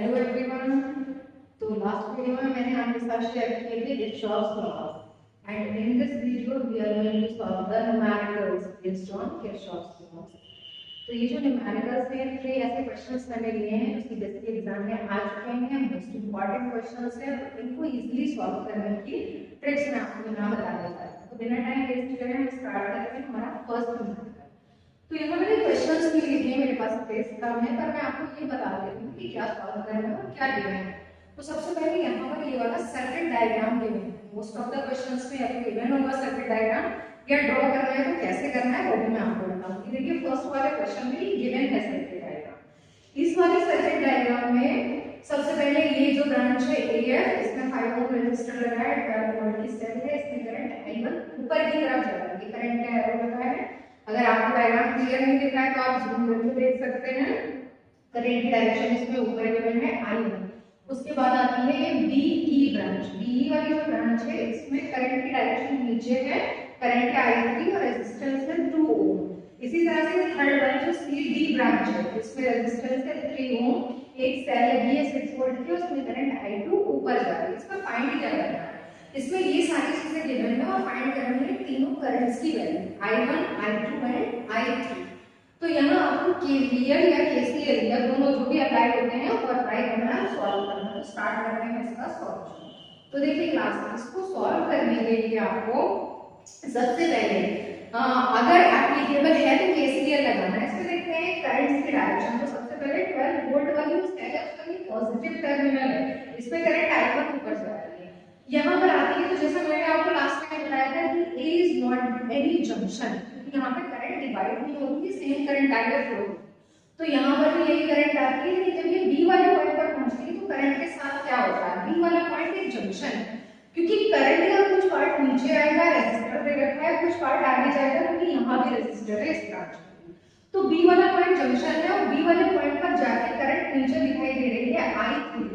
Hello everyone. तो last video में मैंने आपके साथ शेयर किए थे Kirchhoff's laws and in this video we are going to solve the numericals based on Kirchhoff's laws. तो ये जो न्यूमेरिकल्स हैं 3 ऐसे क्वेश्चंस मैंने लिए हैं जो सीबीएसई एग्जाम में आ चुके हैं, मोस्ट इंपॉर्टेंट क्वेश्चंस हैं, तो इनको इजीली सॉल्व करने की ट्रिक्स मैं आपको यहाँ बताने जा रही हूँ। तो बिना टाइम वेस्ट किए हम स्टार्ट करते हैं हमारा फर्स्ट न्यूमेरिकल। तो यहाँ मैंने क्वेश्चंस भी लिखे हैं, मेरे पास पेज कम है पर मैं आपको ये बता देती हूँ कि क्या सॉल्व करना है और क्या गिवन है। तो सबसे पहले यहाँ पर ये वाला सर्किट डायग्राम गिवन है। मोस्ट ऑफ द क्वेश्चंस में आपको गिवन होगा सर्किट डायग्राम, या ड्रॉ करना है तो कैसे करना है वो भी मैं आपको बताऊंगी। देखिए फर्स्ट वाले क्वेश्चन में गिवन है सर्किट डायग्राम। इस वाले सर्किट डायग्राम में सबसे पहले ये जो ब्रांच है AF, इसमें 5 ओम रेजिस्टर लगा है, 12 वोल्ट की सेल है, इसमें करंट I1 ऊपर की तरफ जा रहा है। ये करंट का एरो लगा है। अगर आपको डायग्राम क्लियर नहीं दिख रहा है तो आप जूम करके देख सकते हैं। करंट की डायरेक्शन इसमें ऊपर गिवन है I1। उसके बाद आती है ये BE ब्रांच। BE वाली जो ब्रांच है इसमें करंट की डायरेक्शन नीचे है, करंट है I3 और रेजिस्टेंस है 2 ओम। इसी तरह से थर्ड वाली जो CD ब्रांच है इसमें रेजिस्टेंस है 3 ओम, एक सेल लगी है 6 वोल्ट की, उसमें करंट I2 ऊपर जा रही है। इसका फाइंड क्या करना है, इसमें ये सारी चीजें गिवन है और फाइंड करनी है तीनों करंट्स की value I1, I2 and I3। तो यहाँ आपको केवीएल या केसीएल या दोनों जो भी अप्लाई होते हैं वो अप्लाई करना है, सॉल्व करना है। तो स्टार्ट करते हैं इसका सॉल्यूशन। तो देखिए क्लास इसको सॉल्व करने के लिए आपको सबसे पहले अगर एप्लीकेबल है तो केसीएल लगाना है। इसमें देखते हैं करंट्स की डायरेक्शन। तो सबसे पहले 12 वोल्ट वाली जो सेल है उसका ये पॉजिटिव टर्मिनल है, इसमें करंट I1 ऊपर जा रही है। यहाँ पर आती है तो जैसा मैंने आपको लास्ट टाइम बताया था कि A is not any junction, क्योंकि यहाँ पे करंट डिवाइड नहीं होगी, सेम करंट आगे फ्लो। तो यहाँ पर भी यही करंट आती है, लेकिन जब ये B वाले पॉइंट पर पहुंचती है तो करंट के साथ क्या होता है, B वाला पॉइंट एक जंक्शन है, क्योंकि करंट का कुछ पार्ट नीचे आएगा, रेजिस्टर पे रखा है, कुछ पार्ट आगे जाएगा क्योंकि यहाँ भी रेजिस्टर है इस ब्रांच में। तो B वाला पॉइंट जंक्शन है और B वाले पॉइंट पर जाके करंट नीचे दिखाई दे रही है I3,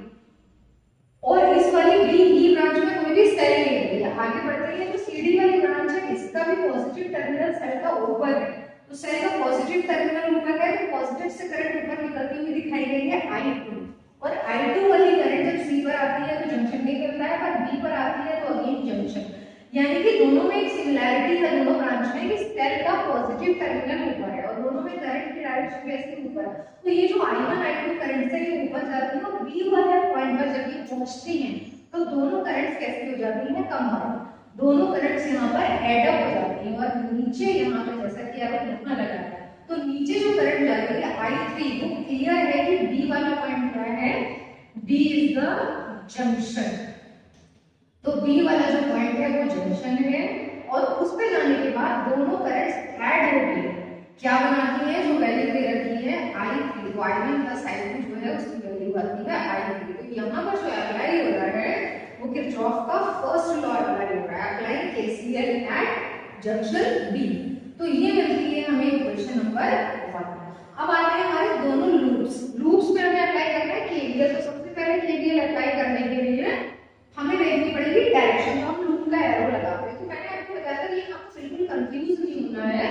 और इस वाली BE ब्रांच में कोई भी सेल नहीं है। आगे बढ़ते हैं जो CD वाली ब्रांच है इसका भी पॉजिटिव टर्मिनल सेल का ऊपर है। तो सेल का पॉजिटिव टर्मिनल ऊपर है तो पॉजिटिव से करंट ऊपर निकलती हुई दिखाई गई है I2, और I2 वाली करंट जब C पर आती है तो जंक्शन नहीं करता है, पर B पर आती है तो अगेन जंक्शन। यानी कि दोनों में एक सिमिलैरिटी है दोनों ब्रांच में कि सेल का पॉजिटिव टर्मिनल ऊपर है और दोनों में करंट की डायरेक्शन भी ऐसे ऊपर है। तो ये जो I1 I2 करंट से ये ऊपर जाती है और B वाले पॉइंट पर जब ये पहुंचती हैं तो दोनों करंट्स कैसे हो जाती हैं, कंबाइन। दोनों करंट्स यहाँ पर एड अप हो जाती हैं और नीचे यहाँ पे जैसा कि आप यहाँ लगा है तो नीचे जो करंट जा रही है I3 वो क्लियर है कि B वाला पॉइंट क्या है, B इज द जंक्शन। तो B वाला जो पॉइंट है वो जंक्शन है और उस पे जाने के बाद दोनों करंट्स ऐड होती है, क्या बनाती है, जो वैल्यू दे रखी है I3, तो I1 प्लस I2 जो है उसकी वैल्यू आती है I3। तो यहाँ पर जो अप्लाई हो रहा है वो किरचॉफ का फर्स्ट लॉ अप्लाई हो रहा है, apply KCL at junction B। तो ये मिलती है हमें इक्वेशन नंबर 1। अब आते हैं हमारे दोनों लूप्स में हमें अप्लाई करना है KVL। तो सबसे पहले KVL अप्लाई करने के लिए हमें देखनी पड़ेगी डायरेक्शन। तो हम लूप का एरो लगाते हैं। तो मैंने आपको बताया था कि आपको बिल्कुल कंफ्यूज नहीं होना है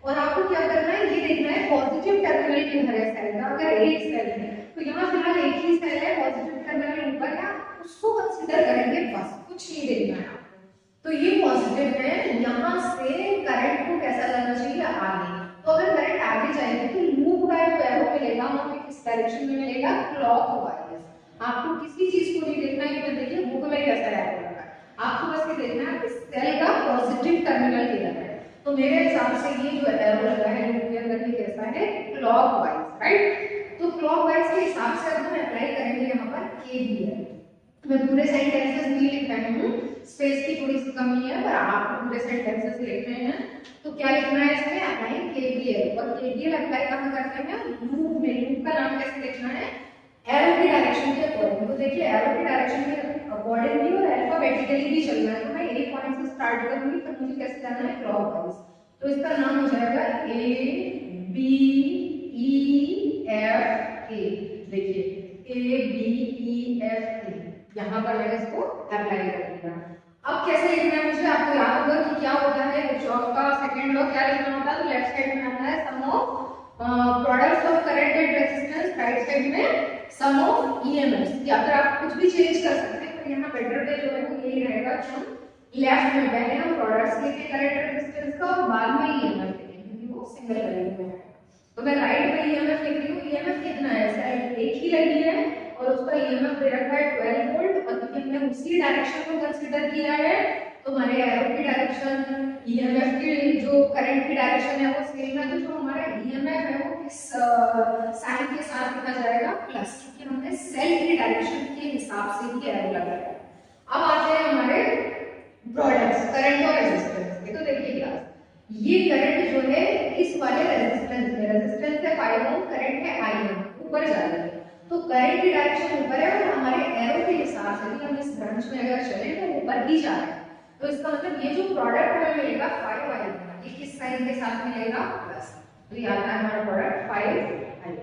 और आपको क्या करना है, ये देखना है पॉजिटिव टर्मिनल किधर है सेल का। अगर एक सेल है तो यहाँ फिलहाल एक ही सेल है, पॉजिटिव टर्मिनल ऊपर है, उसको कंसीडर करेंगे, बस कुछ नहीं देखना है आपको। तो ये पॉजिटिव है, यहाँ से करंट को कैसा जाना चाहिए, आगे। तो अगर करंट आगे जाएगी तो लूप का जो एरो मिलेगा हमें किस डायरेक्शन में मिलेगा, क्लॉकवाइज। आपको किसी चीज को नहीं देखना है, देखिए बुक में कैसा एरो लगा है, आपको बस ये देखना है कि सेल का पॉजिटिव टर्मिनल किधर है। तो मेरे हिसाब से ये जो एरो लगा है लूप के अंदर ये कैसा है, क्लॉकवाइज, राइट। तो क्लॉकवाइज के हिसाब से अब हम अप्लाई करेंगे यहाँ पर KVL। मैं पूरे सेंटेंसेस नहीं लिख रही हूँ, स्पेस की थोड़ी सी कमी है, पर आप पूरे सेंटेंसेस लिख रहे हैं तो क्या लिखना है इसमें, अप्लाई KVL। और KVL अप्लाई कहाँ करते हैं, लूप में। लूप का नाम कैसे लिखना है, एरो की डायरेक्शन के अकॉर्डिंग। तो देखिए एरो की डायरेक्शन के अकॉर्डिंगली और अल्फाबेटिकली भी चलना है। तो मैं एक पॉइंट से स्टार्ट करूंगी तो मुझे कैसे जाना है, क्लॉकवाइज। तो इसका नाम हो जाएगा A B E F A। देखिए A B E F A, यहाँ पर मैंने इसको अप्लाई कर दिया। अब कैसे लिखना है मुझे, आपको याद होगा कि क्या होता है किरचॉफ का सेकंड लॉ, क्या लिखना होता है, तो लेफ्ट साइड में आता है sum of products of current and resistance, right side में सम ऑफ ईएमएफ, या फिर आप कुछ भी चेंज कर सकते हैं, पर यहाँ बेटर वे जो है वो यही रहेगा कि हम लेफ्ट में पहले हम प्रोडक्ट्स लेके करंट रेजिस्टेंस का और बाद में ईएमएफ लिखेंगे, क्योंकि वो सिंगल वैल्यू में है। तो मैं राइट में ईएमएफ लिख रही हूँ, ईएमएफ कितना है, साइड एक ही लगी है और उसका ईएमएफ दे रखा है 12 वोल्ट, और क्योंकि हमने उसी डायरेक्शन को कंसीडर किया है तो हमारे एरो की डायरेक्शन, ईएमएफ की जो करंट की डायरेक्शन है वो सेम है, तो जो हमारा ईएमएफ है वो किस साइन के साथ लिखा जाएगा, प्लस, क्योंकि हमने सेल की डायरेक्शन के हिसाब से ही एरो लगाया है। अब आते हैं हमारे प्रोडक्ट्स करंट और रेजिस्टेंस के। तो देखिए क्लास, ये करंट जो है इस वाले रेजिस्टेंस में, रेजिस्टेंस है 5 ओम, करंट है I ओम, ऊपर जा रही है, तो करंट की डायरेक्शन ऊपर है और हमारे एरो के हिसाब से भी हम इस ब्रांच में अगर चले तो ऊपर ही जा रहे हैं। तो इसका मतलब ये जो प्रोडक्ट हमें मिलेगा 5i, ये किस साइन के साथ मिलेगा, प्लस, तो ये आता है हमारा प्रोडक्ट 5i।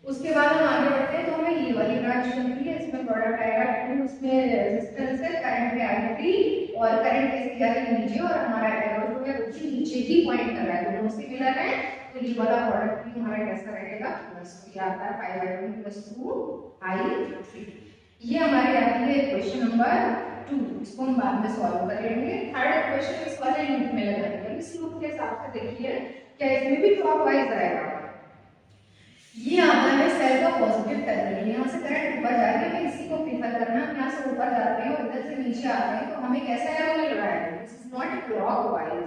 उसके बाद हम आगे बढ़ते हैं, तो हमें ये वाली ब्रांच मिलती है, इसमें प्रोडक्ट आएगा 2, इसमें रेजिस्टेंस है, करंट है i3 और करंट कैसे जा रही है नीचे, और हमारा एरो जो है वो नीचे ही पॉइंट कर रहा है, दोनों से मिलर है, तो ये वाला प्रोडक्ट भी हमारा कैसा रहेगा, प्लस, ये आता है 5i1 + 2i3। ये हमारी आती है क्वेश्चन नंबर 2, इसको हम बाद में सॉल्व कर लेंगे। थर्ड क्वेश्चन इस वाले लूप में लगाएंगे, इस लूप के हिसाब से देखिए क्या इसमें भी क्लॉकवाइज आएगा। ये आता है सेल का पॉजिटिव टर्मिनल, यहाँ से करंट ऊपर जा रही है, इसी को प्रीफर करना, हम यहाँ से ऊपर जाते हैं और इधर से नीचे आते हैं, तो हमें कैसा एरो मिल रहा है, दिस इज नॉट क्लॉकवाइज,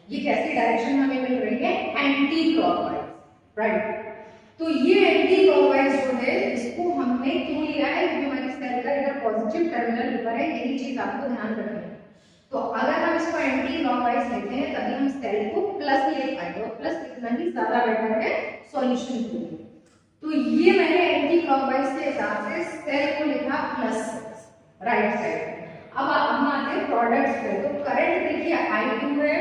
ये कैसी डायरेक्शन में हमें मिल रही है, एंटी क्लॉकवाइज, राइट। तो ये एंटी क्लॉकवाइज जो है इसको हमने क्यों लिया है, क्योंकि हमारी सेल का इधर पॉजिटिव टर्मिनल ऊपर है, यही चीज आपको ध्यान रखनी है। तो अगर हम इसको एंटी क्लॉकवाइज लेते हैं तभी हम सेल को प्लस ले पाएंगे, और प्लस लिखना ही ज्यादा बेटर है सॉल्यूशन के लिए। तो ये मैंने एंटी क्लॉकवाइज के हिसाब से सेल को लिखा प्लस राइट साइड। अब हम आते हैं प्रोडक्ट्स पे, तो करंट देखिए I2 है,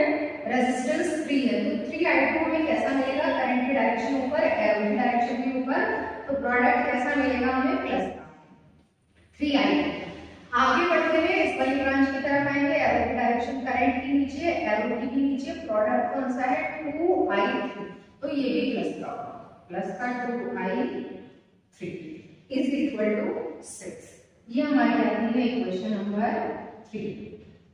रेजिस्टेंस 3 है, तो 3i2 हमें कैसा मिलेगा, करंट की डायरेक्शन ऊपर, एरो की डायरेक्शन भी ऊपर, तो प्रोडक्ट कैसा मिलेगा हमें, प्लस का 3i2। आगे बढ़ते हैं इस वाली ब्रांच की तरफ आएंगे, एरो की डायरेक्शन करंट की नीचे, एरो की भी नीचे, प्रोडक्ट कौन सा है 2i3, तो ये भी प्लस का, प्लस का 2i3 इज इक्वल टू 6। ये हमारी आती है इक्वेशन नंबर 3।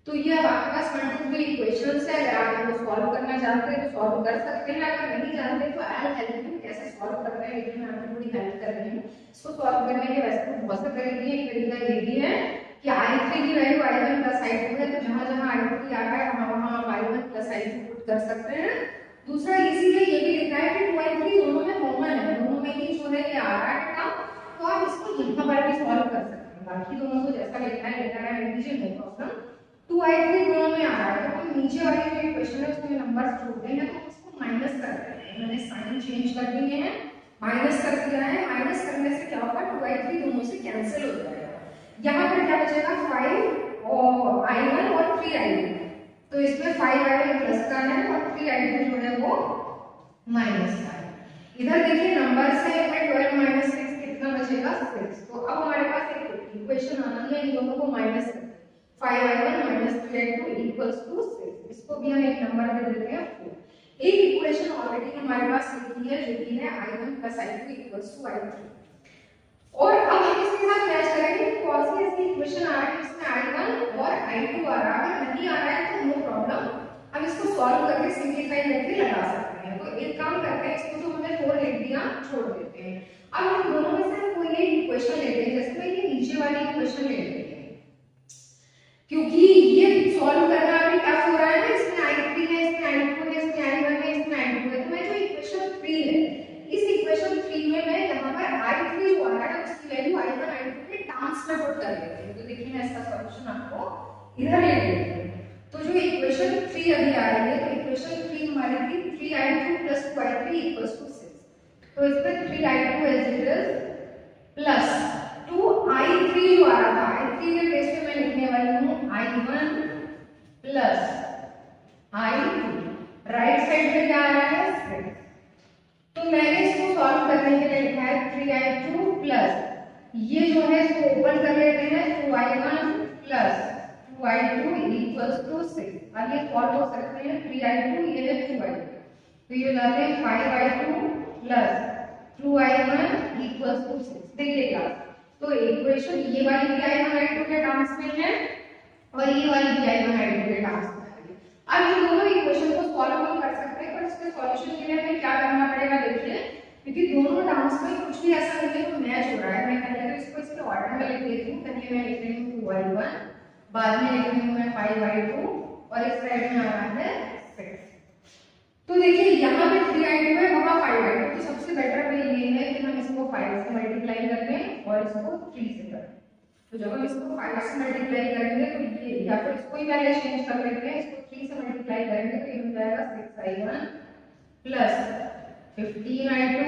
तो ये अब आपके पास 1 2 3 इक्वेशंस है, अगर आप इनको सॉल्व करना चाहते हैं तो सॉल्व कर सकते हैं, अगर नहीं जानते तो आई विल हेल्प यू कैसे सॉल्व करना है, लेकिन मैं आपको थोड़ी हेल्प कर रही हूँ इसको सॉल्व करने के। वैसे तो बहुत से तरीके हैं, एक तरीका ये भी है कि i3 की वैल्यू i1 + i2 है, तो जहां-जहां i3 आ रहा है वहां-वहां आप i1 + i2 पुट कर सकते हैं। दूसरा इसीलिए ये भी लिखा है कि 2i3 दोनों में कॉमन है, दोनों में ही जो है ये आ रहा है टर्म, तो आप इसको यहां पर भी सॉल्व कर सकते हैं, बाकी दोनों को जैसा लिखना है लिख दीजिए, नो प्रॉब्लम। 2i3 दोनों में आ रहा है, तो हम नीचे वाली जो इक्वेशन है उसमें नंबर्स जोड़ते हैं, तो इसको माइनस कर देते हैं, मैंने साइन चेंज कर दिए हैं, माइनस कर दिया है, माइनस करने से क्या होगा 2i3 दोनों से कैंसिल हो जाएगा, यहाँ पर क्या बचेगा 5 और i1 और 3i2, तो इसमें 5i1 प्लस का है और 3i2 जो है वो माइनस का है। इधर देखिए नंबर से 12 - 6 कितना बचेगा 6, तो अब हमारे पास एक इक्वेशन आनी है, इन दोनों को माइनस करके 5i1 - 3i2 = 6, इसको भी हम एक नंबर दे देते हैं 4। एक इक्वेशन ऑलरेडी हमारे पास लिखी है जो कि है i1 + i2 = i3, और अब हम इसके साथ मैच करेंगे कौन सी ऐसी इक्वेशन आ रही है जिसमें i1 और i2 आ रहा है, अगर नहीं आ रहा है तो नो प्रॉब्लम, हम इसको सॉल्व करके सिंपलीफाई करके लगा सकते हैं। तो एक काम करते हैं, इसको जो हमने 4 लिख दिया छोड़ देते हैं, अब हम दोनों में से कोई एक इक्वेशन लेते हैं, जैसे मैं ये नीचे वाली इक्वेशन ले लेते हैं, क्योंकि ये सॉल्व करना अभी टफ हो रहा है ना, इसमें i3 है, इसमें i2 है, इसमें i1 है, इसमें i2 है, तो मैं जो इक्वेशन 3 है इस इक्वेशन 3 में मैं यहाँ पर i3 जो आ रहा है उसकी वैल्यू i1 i2 के टर्म्स में पुट कर देते हैं, तो देखिए मैं इसका सॉल्यूशन आपको इधर ले लेते हैं। तो जो इक्वेशन 3 अभी आ रही है, तो इक्वेशन 3 हमारी थी 3i2 + 2i3 = 6, तो इसमें 3i2 as it is plus 2i3 जो आ रहा था, i3 के प्लेस पे मैं लिखने वाली हूँ i1 + i2, राइट साइड में क्या आ रहा है 6, तो मैंने इसको सॉल्व करने के लिए लिखा है 3i2 प्लस ये जो है इसको ओपन कर लेते हैं 2i1 + 2i2 = 6, अब ये सॉल्व हो सकते हैं 3i2 ये है 2i2, तो ये लाते हैं 5i2 plus 2i1 equals to 6। देखिए क्लास, तो इक्वेशन ये वाली भी i1 i2 के टर्म्स में है और ये वाली भी i1 i2 के टर्म्स में है। अब इन दोनों इक्वेशन को सॉल्व हम कर सकते हैं, पर इसके सॉल्यूशन के लिए हमें क्या करना पड़ेगा देखिए, क्योंकि दोनों टर्म्स में कुछ भी ऐसा नहीं है जो मैच हो रहा है। मैं पहले तो इसको इसके ऑर्डर में लिख देती हूँ। चलिए मैं लिख रही हूँ 2i1, बाद में लिख रही हूँ मैं 5i2 और इस साइड में आ रहा है 6। तो देखिए यहाँ पे 3i2 है, वहाँ 5i2, तो सबसे बेटर वे ये है कि हम इसको 5 से मल्टीप्लाई कर दें और इसको 3 से करें। तो जब हम इसको 5 से मल्टीप्लाई करेंगे तो ये, या फिर इसको ही पहले चेंज कर लेते हैं, इसको 3 से मल्टीप्लाई करेंगे तो ये हो जाएगा 6i1 plus 15i2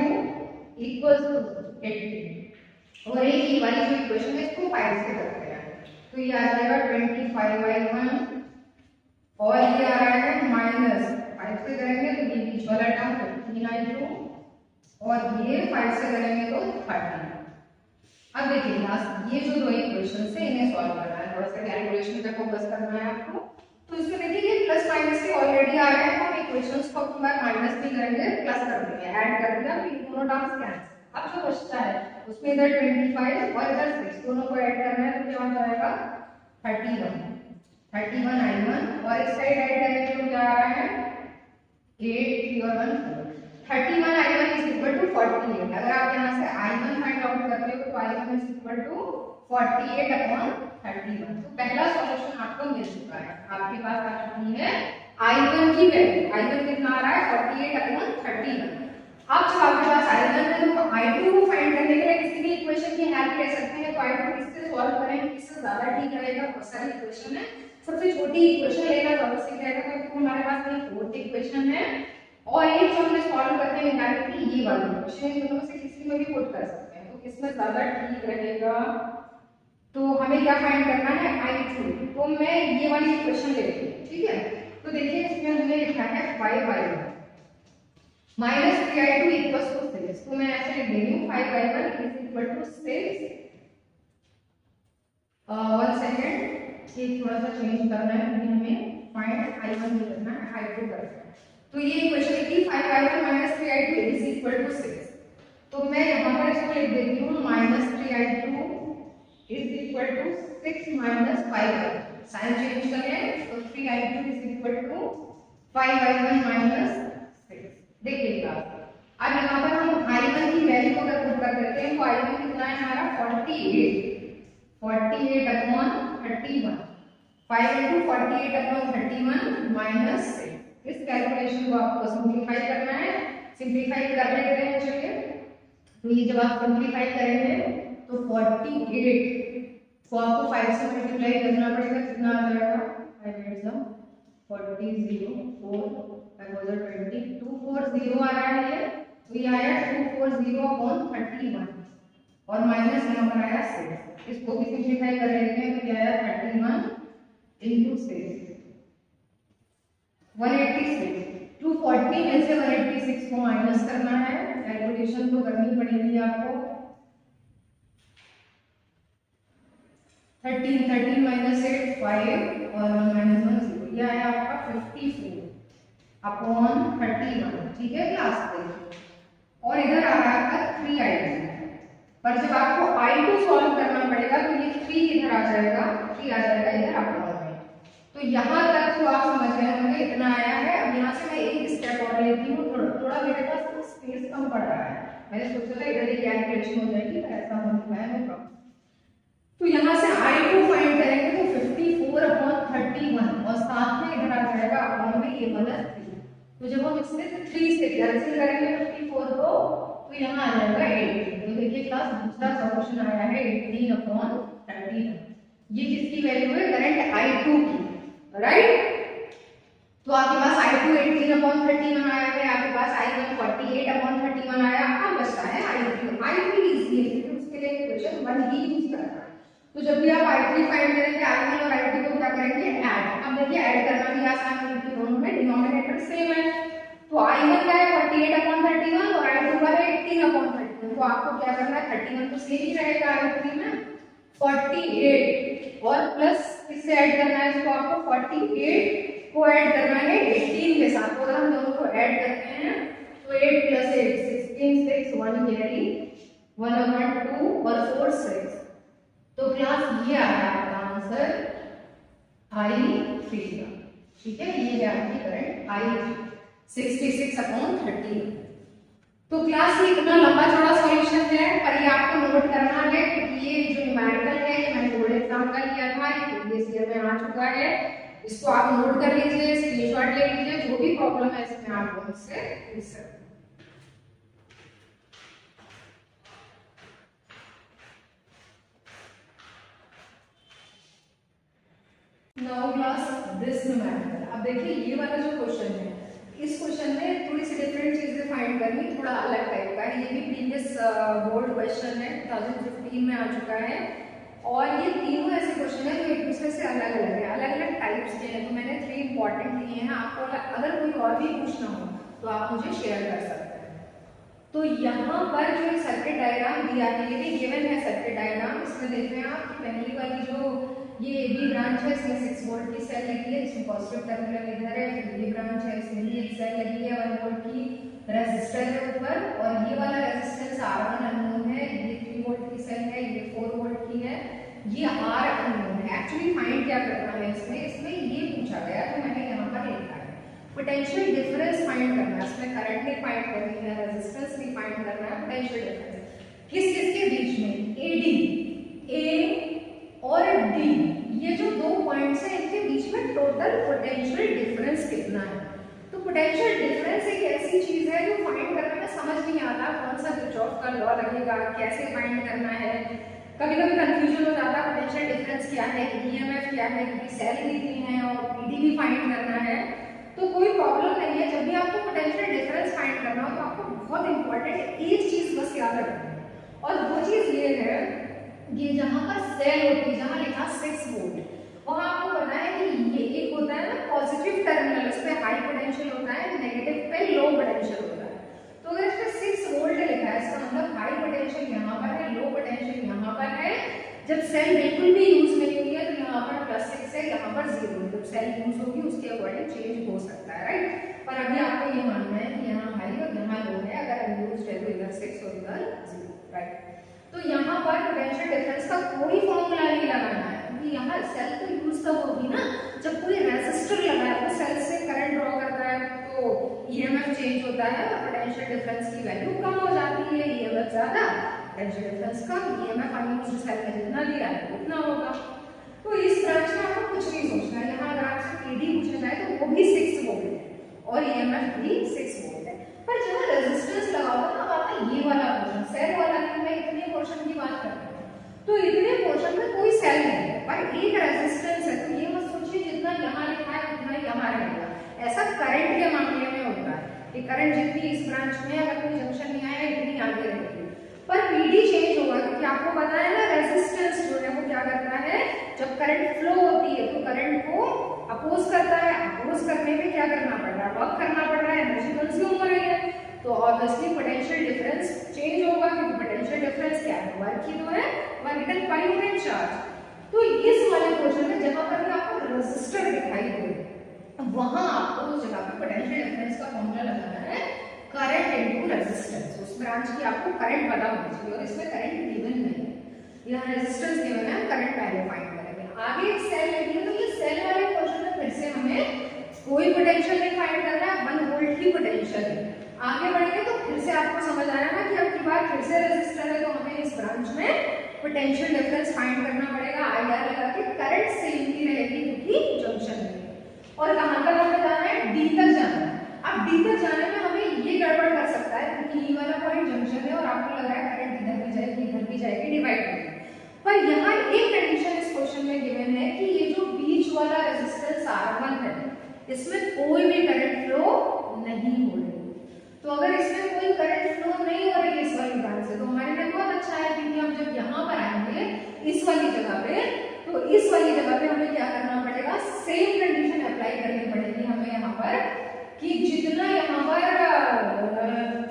equals to 18। और एक ये वाली जो इक्वेशन है इसको 5 से करते हैं तो ये आ जाएगा 25i1 और ये आ रहा है माइनस 5 से करेंगे तो ये बीच वाला टर्म 15i2 और ये 5 से करेंगे तो 30। अब देखिए क्लास, ये जो दो इक्वेशन है इन्हें सॉल्व करना है, थोड़ा सा कैलकुलेशन पे फोकस करना है आपको। तो इसमें देखिए ये प्लस माइनस के ऑलरेडी आ रहे हैं, तो हम इक्वेशंस को एक बार माइनस नहीं करेंगे, प्लस कर देंगे, ऐड कर दिया, तो ये दोनों टर्म्स कैंसिल। अब जो बचता है उसमें इधर 25 और इधर 6 दोनों को ऐड करना है, तो क्या हो जाएगा 31i1 और इस साइड ऐड करेंगे तो क्या आ रहा है 8 3 और 1 4। 31i1 is equal to 48। अगर आप यहाँ से i1 फाइंड आउट करते हो तो i1 is equal to 48 upon 31। तो पहला सॉल्यूशन आपको मिल चुका है, आपके पास आ चुकी है i1 की वैल्यू। i1 कितना आ रहा है 48 अपॉन 31। अब जब आपके पास i1 है तो i2 को फाइंड करने के लिए किसी भी इक्वेशन की हेल्प ले सकते हैं। तो i2 किससे सॉल्व करें, किससे ज्यादा ठीक रहेगा, बहुत सारी इक्वेशन है, सबसे छोटी इक्वेशन लेना ज्यादा सही रहेगा, क्योंकि हमारे पास ये फोर्थ इक्वेशन है और एक जो हमने सॉल्व करके निकाली थी ये वाली इक्वेशन, इन दोनों में से किसी में भी पुट कर सकते हैं। तो किसमें ज्यादा ठीक रहेगा, तो हमें क्या फाइंड करना है i2। तो मैं ये वाली इक्वेशन ले रही हूँ, ठीक है। तो देखिए इसमें हमने लिखा है 5i1 minus 3i2 equals to 6। तो मैं ऐसे लिख दे रही हूँ 5i1 is equal to 6। 1 second, ये थोड़ा सा चेंज करना है क्योंकि हमें फाइंड i1 नहीं करना है, i2 करना है। तो ये इक्वेशन थी 5i1 minus 3i2 is equal to 6। तो मैं यहाँ पर इसको लिख देती हूँ minus 3i2 is equal to 6 minus 5i1। Sign change करें तो 3i2 is equal to 5i1 minus 6। देखिएगा अब यहाँ पर हम i1 की वैल्यू को अगर पुट करते हैं तो i1 कितना है हमारा 48 अपॉन 31। 5 into 48 upon 31 minus 6। इस कैलकुलेशन को आपको सिंपलीफाई करना है, सिंपलीफाई कर लेते हैं। चलिए, तो ये जब आप सिंपलीफाई करेंगे तो 48 को आपको 5 से मल्टीप्लाई करना पड़ेगा, कितना आ जाएगा 5 8 40 0 4 5 20 240 आ रहा है ये, तो ये आया 240 अपॉन 31 और माइनस यहाँ पर आया 6। इसको भी सिंपलीफाई कर लेते हैं तो क्या आया 31 into 6 186। 240 में से 186 को माइनस करना है, कैलकुलेशन तो करनी पड़ेगी आपको। 13 माइनस 8 5 और 1 माइनस 1 0, ये आया आपका 54 अपॉन 31। ठीक है क्लास, देखिए और इधर आ रहा है आपका 3i2, पर जब आपको i2 सॉल्व करना पड़ेगा तो ये 3 इधर आ जाएगा, 3 आ जाएगा इधर अपॉन में। तो यहाँ तक तो आप समझ गए होंगे, इतना आया है। अब यहाँ से मैं एक स्टेप और लेती हूँ, थोड़ा मेरे पास स्पेस कम पड़ रहा है, मैंने सोचा था इधर ही कैलकुलेशन हो जाएगी, पर ऐसा हो नहीं पाया, नो प्रॉब्लम। तो यहाँ से i2 फाइंड करेंगे तो 54 अपॉन 31 और साथ में इधर आ जाएगा अपॉन में ये वाला 3। तो जब हम इससे 3 से कैंसिल करेंगे 54 को तो यहाँ आ जाएगा 18। तो देखिए क्लास, दूसरा सॉल्यूशन आया है 18 अपॉन 31। ये किसकी वैल्यू है, करंट i2 की, राइट। तो आपके पास i2 18 अपॉन 31 आया है, आपके पास i1 48 अपॉन 31 आया। अब बचता है i3 इजी है क्योंकि उसके लिए इक्वेशन 1 ही यूज करना है। तो जब भी आप i3 फाइंड करेंगे i1 और i2 को क्या करेंगे, ऐड। अब देखिए ऐड करना भी आसान है क्योंकि दोनों में डिनोमिनेटर सेम है। तो i1 का है 48 अपॉन 31 और i2 का है 18 अपॉन 31। तो आपको क्या करना है, 31 तो सेम ही रहेगा i3 में, 48 और प्लस इससे ऐड करना है, इसको आपको 48 को ऐड करना है 18 के साथ। तो अगर हम दोनों को ऐड करते हैं तो 8 + 8 16 1/2 और 4 6, तो क्लास ये आ रहा है आपका आंसर I3 का। ठीक है, ये है आपकी करंट I3 66/30। तो क्लास ये इतना लंबा चौड़ा सॉल्यूशन है, पर ये आपको नोट करना है क्योंकि ये जो न्यूमेरिकल है ये मैंने बोर्ड एग्जाम का लिया था, ये प्रीवियस ईयर में आ चुका है। इसको आप नोट कर लीजिए, स्क्रीनशॉट ले लीजिए, जो भी प्रॉब्लम है इसमें आप मुझसे पूछ सकते हैं। Now class this numerical. अब देखिए ये वाला जो क्वेश्चन है, इस क्वेश्चन में थोड़ी सी डिफरेंट चीजें फाइंड करनी, थोड़ा अलग टाइप का है। ये भी प्रीवियस बोर्ड क्वेश्चन है, 2015 में आ चुका है। और ये तीनों ऐसे क्वेश्चन है जो एक दूसरे से अलग अलग है, अलग अलग टाइप्स के हैं। तो मैंने 3 इंपॉर्टेंट लिए हैं। आपको अगर कोई और भी पूछना हो तो आप मुझे शेयर कर सकते हैं। तो यहाँ पर जो सर्किट डायग्राम दिया है, ये भी गिवन है सर्किट डायग्राम। इसमें देख रहे हैं आप कि पहली वाली जो ये बी ब्रांच है, इसमें 6 वोल्ट की सेल लगी है, इसमें पॉजिटिव टर्मिनल इधर है। फिर बी ब्रांच है, इसमें भी एक सेल लगी है 1 वोल्ट की, रेजिस्टर है ऊपर। और ये वाला रेजिस्टेंस R1 अननोन है, ये 3 वोल्ट की सेल है, ये 4 वोल्ट की है, ये R अननोन है। एक्चुअली फाइंड क्या करना है इसमें ये पूछा गया, तो मैंने यहाँ पर लिखा है पोटेंशियल डिफरेंस फाइंड करना है। इसमें करंट नहीं फाइंड करनी है, रेजिस्टेंस नहीं फाइंड करना है, पोटेंशियल डिफरेंस किस किस के बीच में, ए और डी, ये जो 2 पॉइंट्स हैं इनके बीच में टोटल पोटेंशियल डिफरेंस कितना है। तो पोटेंशियल डिफरेंस एक ऐसी चीज है जो फाइंड करने में समझ नहीं आता कौन सा किरचॉफ का लॉ लगेगा, कैसे फाइंड करना है। कभी कभी कंफ्यूजन हो जाता है पोटेंशियल डिफरेंस क्या है, ईएमएफ क्या है, क्योंकि सेल भी दी है और पीडी भी फाइंड करना है। तो कोई प्रॉब्लम नहीं है, जब भी आपको पोटेंशियल डिफरेंस फाइंड करना हो तो आपको बहुत इंपॉर्टेंट एक चीज बस याद रखनी है, और वो चीज ये है, ये जहां पर सेल होती है, जहां लिखा 6 वोल्ट, वहां आपको पता है कि ये एक होता है ना पॉजिटिव टर्मिनल, उस पे हाई पोटेंशियल होता है, नेगेटिव पे लो पोटेंशियल होता है। तो अगर इस पे 6 वोल्ट लिखा है, इसका मतलब हाई पोटेंशियल यहाँ पर है, लो पोटेंशियल यहाँ पर है। जब सेल बिल्कुल भी यूज नहीं हुई है तो यहाँ पर +6 है, यहाँ पर 0 है। जब सेल यूज होगी उसके अकॉर्डिंग चेंज हो सकता है, राइट। पर अभी आपको ये मानना है कि यहाँ हाई और यहाँ लो है, अगर अनयूज्ड है तो इधर 6 और इधर 0, राइट। तो यहाँ पर पोटेंशियल डिफरेंस का कोई फॉर्मूला नहीं लगाना है, क्योंकि यहाँ सेल तो यूज तब होगी ना जब कोई रेजिस्टर लगा है, तो सेल से करंट ड्रॉ करता है, तो ईएमएफ चेंज होता है और पोटेंशियल डिफरेंस की वैल्यू कम हो जाती है। ईएमएफ ज्यादा, पोटेंशियल डिफरेंस कम, ईएमएफ अनयूज्ड सेल में जितना दिया है उतना होगा। तो इस ब्रांच में आपको कुछ नहीं सोचना है। यहाँ अगर आपसे ईडी पूछा जाए तो वो भी 6 वोल्ट है और ईएमएफ भी 6 वोल्ट है। पर जब रेजिस्टेंस लगाओगे ना, अब आता है ये वाला पोर्शन, सेल वाला नहीं, मैं इतने पोर्शन की बात कर रही हूँ। तो इतने पोर्शन में कोई सेल नहीं है, पर एक रेजिस्टेंस है, तो ये मत सोचिए जितना यहाँ लिखा है उतना यहाँ रहेगा। ऐसा करंट के मामले में होता है कि करंट जितनी इस ब्रांच में अगर कोई जंक्शन नहीं आया इतनी आगे रहेगी, पर पीडी चेंज होगा, क्योंकि आपको पता है ना रेजिस्टेंस जो है वो क्या करता है, जब करंट फ्लो होती है तो करंट को अपोज करता है, अपोज करने में क्या करना पड़ रहा है, वर्क करना पड़ रहा है, एनर्जी कंज्यूम हो रही है, तो ऑब्वियसली पोटेंशियल डिफरेंस चेंज होगा, क्योंकि पोटेंशियल डिफरेंस क्या है, वर्क ही तो है, work into per unit charge. तो इस वाले क्वेश्चन में जहां पर भी आपको रेजिस्टर दिखाई दे वहां आपको उस जगह पे पोटेंशियल डिफरेंस का फॉर्मूला लगाना है, करंट इनटू रेजिस्टेंस। उस ब्रांच की आपको करंट पता होनी चाहिए, और इसमें करंट गिवन नहीं है, यहाँ रेजिस्टेंस गिवन है, करंट पहले फाइंड करेंगे। आगे एक सेल लगी है, तो ये सेल वाले क्वेश्चन में फिर से हमें कोई पोटेंशियल नहीं फाइंड करना है, 1 वोल्ट की पोटेंशियल है। आगे बढ़ेंगे तो फिर से आपको समझ आया ना कि अब की बार फिर से रेजिस्टर है, तो हमें इस ब्रांच में पोटेंशियल डिफरेंस फाइंड करना पड़ेगा। IR लगा के करंट सेम ही रहेगी क्योंकि जंक्शन है। और कहां तक हमें जाना है, D तक जाना है। अब D तक जाने में हमें ये गड़बड़ कर सकता है, क्योंकि ये वाला पॉइंट जंक्शन है और आपको लग रहा है करंट इधर भी जाएगी इधर भी जाएगी, डिवाइड होगी। पर यहाँ एक कंडीशन इस क्वेश्चन में गिवन है कि ये जो बीच वाला रेजिस्टेंस R1 है, इसमें कोई भी करंट फ्लो नहीं हो रही। तो अगर इसमें कोई करंट फ्लो नहीं हो रही है इस वाली ब्रांच से, तो हमारे लिए बहुत अच्छा है, क्योंकि हम जब यहाँ पर आएंगे इस वाली जगह पे, तो इस वाली जगह पे हमें क्या करना पड़ेगा, सेम कंडीशन अप्लाई करनी पड़ेगी हमें यहाँ पर, कि जितना यहाँ पर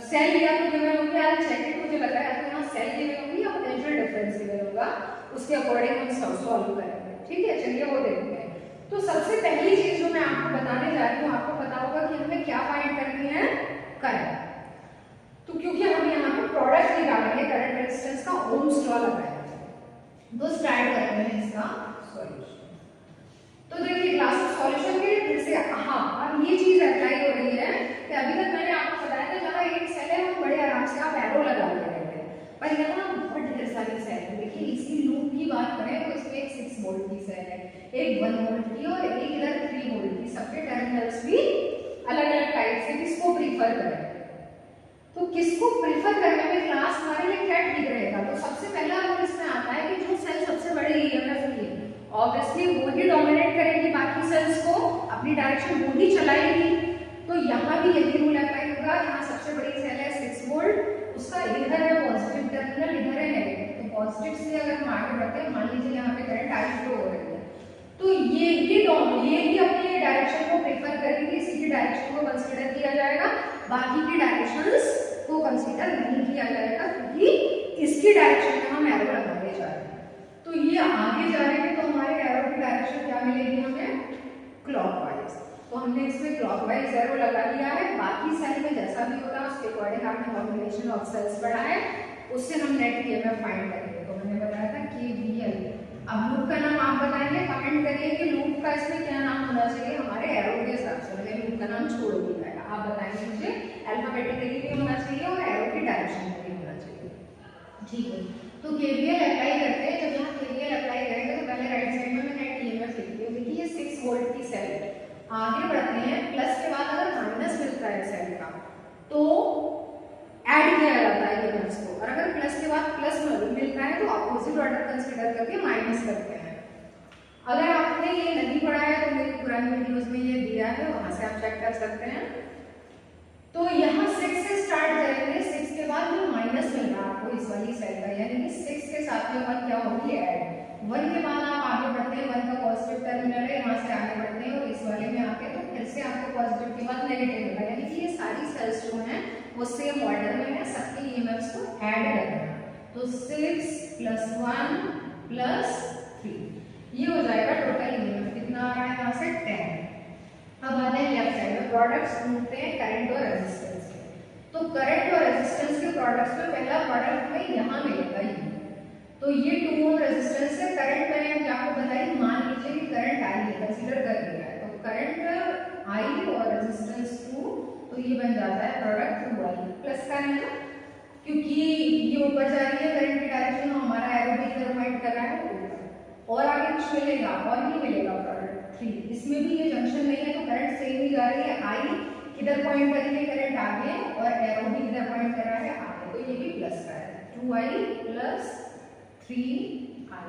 सेल लिया तो गिवन हो गया, चेक इट, मुझे लग रहा है तो यहाँ सेल गिवन होगी या पोटेंशियल डिफरेंस गिवन होगा, उसके अकॉर्डिंग हम सॉल्व करेंगे। ठीक है, चलिए वो देखते हैं। तो सबसे पहली चीज जो मैं आपको बताने जा रही हूँ, आपको पता होगा कि हमें क्या फाइंड करनी है, करंट। तो क्योंकि हम यहाँ पे प्रोडक्ट निकालेंगे करंट तो स्टार्ट करते हैं इसका सॉल्यूशन। तो देखिए क्लास में सॉल्यूशन के लिए फिर से हाँ अब ये चीज अप्लाई हो रही है कि अभी तक मैंने आपको बताया था जहाँ एक सेल है हम बड़े आराम से आप एरो लगा के रहते हैं, पर यहाँ बहुत ढेर सारी सेल है। देखिए इसकी लूप की बात करें तो इसमें एक 6 वोल्ट की सेल है, एक 1 वोल्ट की और एक इधर 3 वोल्ट की। सबके टर्मिनल्स भी अलग अलग टाइप से। किसको प्रीफर करें, तो किसको प्रीफर करने में क्लास हमारे लिए क्या ठीक रहेगा। तो सबसे पहला रूल इसमें आता है कि जो सेल सबसे बड़ी ईएमएफ की है ऑब्वियसली वो ही डोमिनेट करेगी बाकी सेल्स को, अपनी डायरेक्शन वो ही चलाएगी। तो यहाँ भी यही रूल अप्लाई होगा। यहाँ सबसे बड़ी सेल है 6 वोल्ट, उसका इधर है पॉजिटिव टर्मिनल, इधर है नेगेटिव। तो पॉजिटिव से अगर हम आगे बढ़ते हैं, मान लीजिए यहाँ पे करंट आई फ्लो हो रही है, तो ये ही अपनी डायरेक्शन को प्रेफर करेगी, इसी की डायरेक्शन को कंसीडर किया जाएगा, बाकी की डायरेक्शंस को कंसीडर नहीं किया जाएगा क्योंकि इसकी डायरेक्शन में हम एरो लगाने जा रहे हैं। तो ये आगे जा रहे हैं तो हमारे एरो की डायरेक्शन क्या मिलेगी हमें, क्लॉकवाइज। तो हमने इसमें क्लॉकवाइज एरो लगा दिया है। बाकी सेल में जैसा भी होगा उसके अकॉर्डिंग आपने कॉम्बिनेशन ऑफ सेल्स पढ़ा है, उससे हम नेट ईएमएफ फाइंड करेंगे। तो मैंने बताया था केवीएल। अब लूप का नाम आप बताएंगे, कमेंट करिए कि लूप का इसमें क्या नाम होना चाहिए हमारे एरो के हिसाब से। मैंने लूप का नाम छोड़ दिया है, आप बताएंगे मुझे अल्फाबेटिकली भी होना चाहिए और एरो की डायरेक्शन में भी होना चाहिए, ठीक है। तो केवीएल अप्लाई करते हैं। जब यहाँ केवीएल अप्लाई करेंगे तो पहले राइट साइड में मैं नेट ईएमएफ लिखती हूँ। देखिए ये 6 वोल्ट की सेल है, आगे बढ़ते हैं। प्लस के बाद अगर माइनस मिलता है सेल का तो ऐड किया जाता है ईएमएफ को, और अगर प्लस के बाद प्लस मिलता है तो अपोजिट ऑर्डर कंसीडर करके माइनस करते हैं। अगर आपने ये नहीं पढ़ा है तो मेरी पुरानी वीडियोस में ये दिया है, वहां से आप चेक कर सकते हैं। तो यहाँ 6 से स्टार्ट करेंगे, 6 के बाद जो माइनस मिल रहा है आपको इस वाली सेल का, यानी कि 6 के साथ में 1 क्या होगी, ऐड। 1 के बाद आप आगे बढ़ते हैं, 1 का पॉजिटिव टर्मिनल है, यहाँ से आगे बढ़ते हैं और इस वाले में आते हैं तो फिर से आपको पॉजिटिव के बाद नेगेटिव मिला, यानी कि ये सारी सेल्स जो हैं वो सेम ऑर्डर में है, सबके ईएमएफ्स को ऐड करना है। तो 6 + 1 + 3 ये हो जाएगा टोटल ईएमएफ। कितना आ रहा है यहाँ से 10। अब आते हैं लेफ्ट साइड में, प्रोडक्ट्स ढूंढते हैं करंट और रेजिस्टेंस के। तो करंट और रेजिस्टेंस के प्रोडक्ट्स में पहला प्रोडक्ट हमें यहाँ मिलेगा ये। तो ये 2 ओम रेजिस्टेंस है, करंट मैंने अभी आपको बताई, मान लीजिए कि करंट आई है, कंसीडर कर लिया है। तो करंट आई और रेजिस्टेंस 2, तो ये बन जाता है प्रोडक्ट 2i प्लस का है ना, क्योंकि ये ऊपर जा रही है करंट की डायरेक्शन, हमारा एरो भी इधर पॉइंट कर रहा है ऊपर। और आगे कुछ मिलेगा और नहीं मिलेगा प्रोडक्ट 3, इसमें भी ये जंक्शन नहीं है तो करंट सेम ही जा रही है। आई किधर पॉइंट कर रही है, करंट आगे, और एरो भी इधर पॉइंट कर रहा है आगे, तो ये भी प्लस का है, 2i + 3i।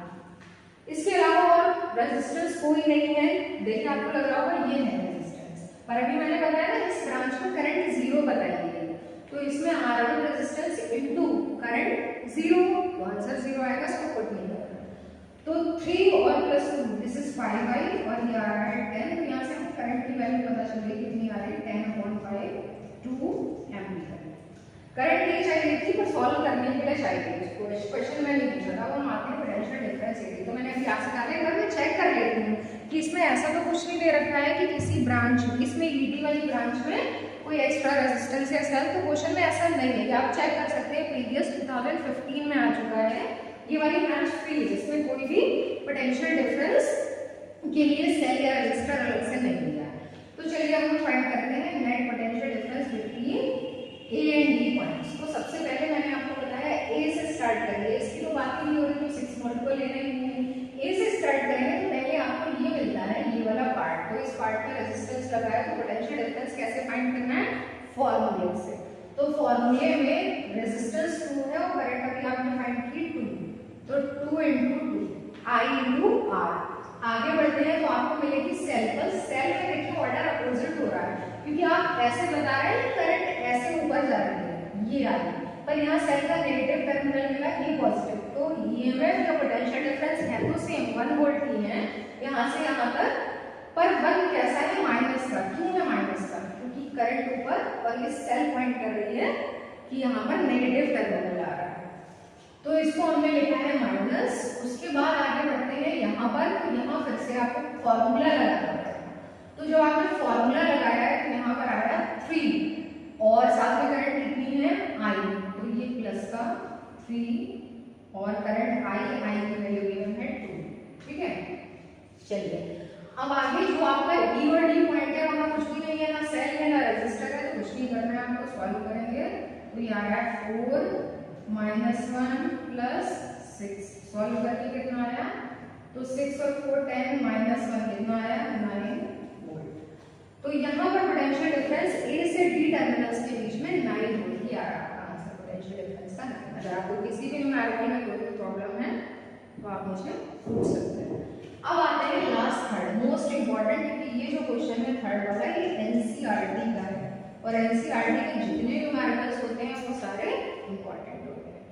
इसके अलावा और रेजिस्टेंस कोई नहीं है। देखिए आपको लग रहा होगा ये है रेजिस्टेंस, पर अभी मैंने बताया ना इस ब्रांच में करंट 0 बताई गई, तो इसमें R1 रेजिस्टेंस इनटू करंट 0, तो आंसर 0 आएगा, इसको पुट नहीं करना। तो 3 और +2 दिस इज 5i और ये आ रहा है 10। तो यहाँ से हमें करंट की वैल्यू पता चल गई कितनी आ रही है, 10/5 2 एम्पीयर। करंट नहीं चाहिए थी पर सॉल्व करने के लिए चाहिए, क्वेश्चन में नहीं पूछा था, वो मापने पोटेंशियल डिफरेंस है। तो मैंने क्लास आने घर में चेक कर लेती हूँ कि इसमें ऐसा तो कुछ नहीं दे रखा है कि किसी ब्रांच इसमें ईडी वाली ब्रांच में कोई एक्स्ट्रा रेजिस्टेंस या सेल, तो क्वेश्चन में ऐसा नहीं है। आप चेक कर सकते हैं, प्रीवियस 2015 में आ चुका है ये वाली ब्रांच फ्री, जिसमें कोई भी पोटेंशियल डिफरेंस के लिए सेल या रजिस्टर अलग से नहीं दिया है। तो चलिए अब हम फाइंड करते हैं net potential difference between A and D points. तो सबसे पहले मैंने आपको बताया ए से स्टार्ट करेंगे, इसकी तो बात ही नहीं हो रही, तो 6 वोल्ट को लेना ही नहीं है। ए से स्टार्ट करेंगे तो पहले आपको ये मिलता है ये वाला पार्ट, तो इस पार्ट में रेजिस्टेंस लगाया, तो पोटेंशियल डिफरेंस कैसे फाइंड करना है, फॉर्मूले से। तो फॉर्मूले में रेजिस्टेंस 2 है और करंट अभी आपने फाइंड की 2, तो 2 × 2 I × R। आगे बढ़ते हैं तो आपको मिलेगी सेल, पर सेल में देखिए ऑर्डर अपोजिट हो रहा है, क्योंकि आप ऐसे बता रहे हैं करंट ऐसे ऊपर जा रही है, ये आ रही है, पर यहाँ सेल का नेगेटिव टर्मिनल मिला, ये पॉजिटिव। तो ईएमएफ या पोटेंशियल डिफरेंस है तो सेम 1 वोल्ट की है यहाँ से यहाँ तक, पर 1 कैसा है, माइनस का। क्यों है माइनस का, क्योंकि करंट ऊपर और ये सेल पॉइंट कर रही है कि यहाँ पर नेगेटिव टर्मिनल आ रहा है, तो इसको हमने लिखा है माइनस। उसके बाद आगे बढ़ते हैं यहाँ पर, तो यहाँ फिर से आपको फॉर्मूला लगाना है। तो जो आपने फॉर्मूला लगाया है तो यहाँ पर आया 3 और साथ में करंट कितनी है, I, तो ये प्लस का 3 और करंट आई की वैल्यू गिवन है 2, ठीक है। चलिए अब आगे जो आपका ई और डी पॉइंट है वहां कुछ भी नहीं है, ना सेल है ना रेजिस्टर है, तो कुछ नहीं करना है आपको, सॉल्व करेंगे तो ये आ रहा है 4 -1 + 6, सॉल्व करके कितना आया, तो 6 और 4 10 -1 कितना आया 9 वोल्ट। तो यहाँ पर पोटेंशियल डिफरेंस ए से डी टर्मिनल्स के बीच में 9 वोल्ट ही आ रहा है आंसर पोटेंशियल डिफरेंस का। अगर आपको किसी भी न्यूमेरिकल में कोई प्रॉब्लम है तो आप मुझे पूछ सकते हैं। अब आते हैं लास्ट थर्ड मोस्ट इंपॉर्टेंट, क्योंकि ये जो क्वेश्चन है थर्ड वाला ये एनसीईआरटी का है और एनसीईआरटी के जितने न्यूमेरिकल्स होते हैं वो सारे इंपॉर्टेंट होते हैं।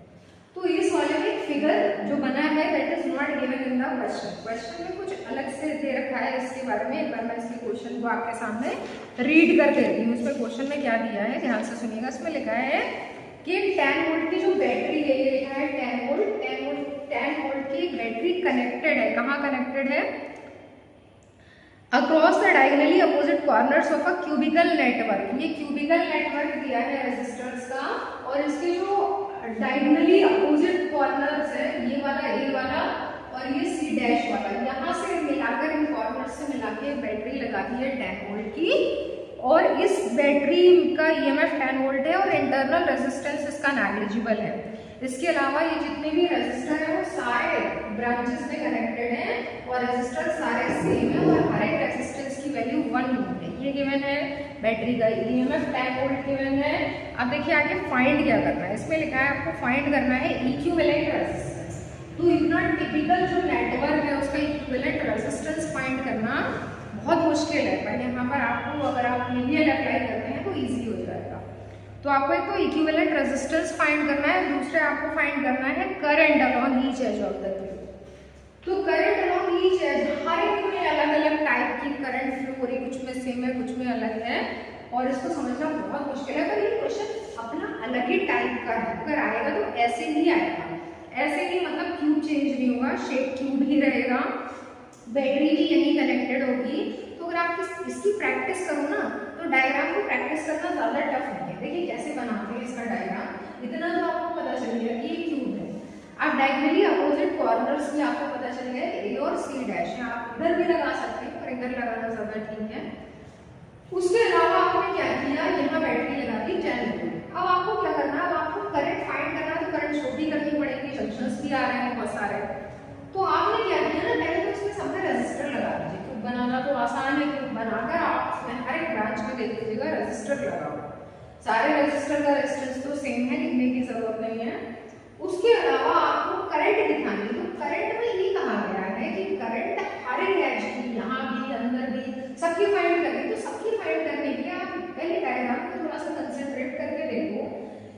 तो इस वाले में फिगर जो बना है that is not given in the question, question में कुछ अलग से दे रखा है इसके बारे में। एक बार मैं इसके क्वेश्चन को आपके सामने रीड कर देती हूँ। इसमें क्वेश्चन में क्या दिया है ध्यान से सुनिएगा। इसमें लिखा है कि 10 वोल्ट की जो बैटरी है, ये लिखा है 10 वोल्ट की एक बैटरी कनेक्टेड है, कहाँ कनेक्टेड है, across the diagonally opposite corners of a cubical network. ये क्यूबिकल नेटवर्क दिया है रेजिस्टर्स का और इसके जो डायगोनली अपोजिट कॉर्नर्स है, ये वाला ए वाला और ये सी डैश वाला, यहाँ से मिलाकर इन कॉर्नर्स से मिला के बैटरी लगा दी है 10 वोल्ट की और इस बैटरी का ईएमएफ 10 वोल्ट है और इंटरनल रेजिस्टेंस इसका नेग्लिजिबल है। इसके अलावा ये जितने भी रेजिस्टर है वो सारे ब्रांचेस में कनेक्टेड हैं और रेजिस्टर सारे सेम है और हर एक रेजिस्टेंस की वैल्यू 1 वोल्ट है। ये गिवन है बैटरी का ईएमएफ 10 वोल्ट गिवन है। अब देखिए आगे फाइंड क्या करना है, इसमें लिखा है आपको फाइंड करना है इक्विवेलेंट रेजिस्टेंस। तो इतना टिपिकल जो नेटवर्क है उसका इक्विवेलेंट रेजिस्टेंस फाइंड करना बहुत मुश्किल है, पर यहाँ पर आपको अगर आप KVL अप्लाई करते हैं तो इजी हो जाएगा। तो आपको एक तो इक्विवेलेंट रेजिस्टेंस फाइंड करना है, दूसरे आपको फाइंड करना है current along each edge of the tube. तो करंट अलॉन्ग ईच एज, हर एक में अलग अलग टाइप की करंट फ्लो हो रही, कुछ में सेम है कुछ में अलग है और इसको समझना बहुत मुश्किल है। पर ये क्वेश्चन अपना अलग ही टाइप का है, अगर आएगा तो ऐसे नहीं आएगा, ऐसे नहीं मतलब क्यूब चेंज नहीं होगा, शेप क्यूब ही रहेगा, बैटरी भी यही कनेक्टेड होगी। तो अगर आप इसकी प्रैक्टिस करो ना तो डायग्राम को प्रैक्टिस करना ज्यादा टफ नहीं है। देखिए कैसे बनाते हैं इसका डायग्राम, इतना तो आपको पता चल गया कि ये क्यूब है। आप डायगोनली अपोजिट कॉर्नर्स में आपको पता चल गया ए और सी डैश है, आप इधर भी लगा सकते हैं पर इधर लगाना ज्यादा ठीक है। उसके अलावा आपने क्या किया, यहाँ बैटरी लगा दी 10 वोल्ट। अब आपको क्या करना है, अब आपको करंट फाइंड करना है तो करंट छोटी करनी पड़ेगी, जंक्शंस भी आ रहे हैं बहुत सारे। तो आपने क्या किया ना, पहले तो इसमें सब में रेजिस्टर लगा दीजिए। क्यूब बनाना तो आसान है, क्यूब बनाकर आप हर एक ब्रांच में देख लीजिएगा रेजिस्टर लगा हुआ, सारे रेजिस्टर का रेजिस्टेंस तो सेम है, लिखने की जरूरत नहीं है। उसके अलावा आपको करंट दिखानी है, तो करंट में ये कहा गया है कि करंट हर एक एज की, यहाँ भी अंदर भी सबकी फाइंड करनी। तो सबकी फाइंड करने के लिए आप पहले डायग्राम को थोड़ा सा कंसंट्रेट करके देखो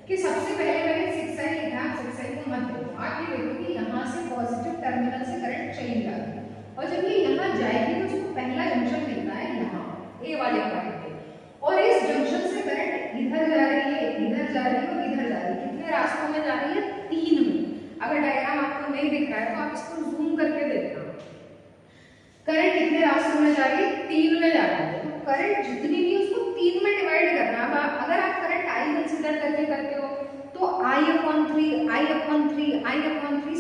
कि सबसे पहले मैंने 6i लिखा, 6i को मत देखो, आप ये देखो कि यहाँ से पॉजिटिव टर्मिनल से करंट चली जाएगी और जब ये यहाँ जाएगी तो उसको पहला जंक्शन मिलता है यहाँ ए वाले पॉइंट पे और इस जंक्शन से करंट इधर जा रही है, इधर जा रही है और इधर जा रही है। कितने रास्तों में जा रही है, 3 में। अगर डायग्राम आपको नहीं दिख रहा है तो आप इसको जूम करके देखना, करंट कितने रास्तों में जा रही है, 3 में जा रही है। तो करंट जितनी भी उसको 3 में डिवाइड करना। अब अगर आप करंट आई कंसीडर करके करते हो तो I/3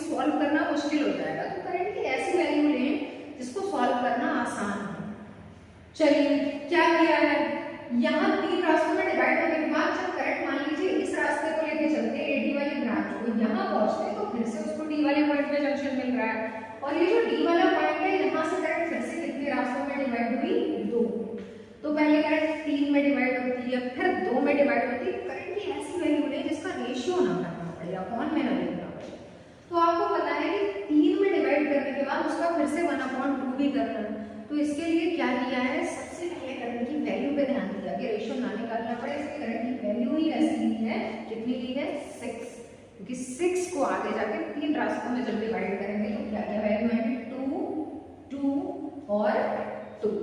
सॉल्व करना मुश्किल हो जाएगा। तो करंट की ऐसी वैल्यू लें जिसको सॉल्व करना आसान है। चलिए क्या किया है, यहाँ 3 रास्तों में डिवाइड होने के बाद जब करंट मान लीजिए इस रास्ते को लेके चलते हैं डी वाली ब्रांच को, यहाँ पहुंचते हैं तो फिर से उसको डी वाले पॉइंट पे जंक्शन मिल रहा है और ये जो डी वाला पॉइंट है यहाँ से करंट फिर से कितने रास्तों में डिवाइड हुई, 2। तो पहले करंट 3 में डिवाइड होती है, फिर 2 में डिवाइड होती है। करंट की ऐसी वैल्यू ले जिसका रेशियो ना करना पड़े, अपॉन में ना लिखना पड़े। तो आपको पता है कि 3 में डिवाइड करने के बाद उसका फिर से 1/2 भी करना है। तो इसके लिए क्या किया है, सबसे पहले करंट की वैल्यू पे ध्यान दिया कि रेशियो ना निकालना पड़े, इसलिए करंट की वैल्यू ही ऐसी ली है, कितनी ली है, 6। क्योंकि 6 को आगे जाके 3 रास्तों में जब डिवाइड करेंगे तो क्या क्या वैल्यू आएगी, 2 और 2,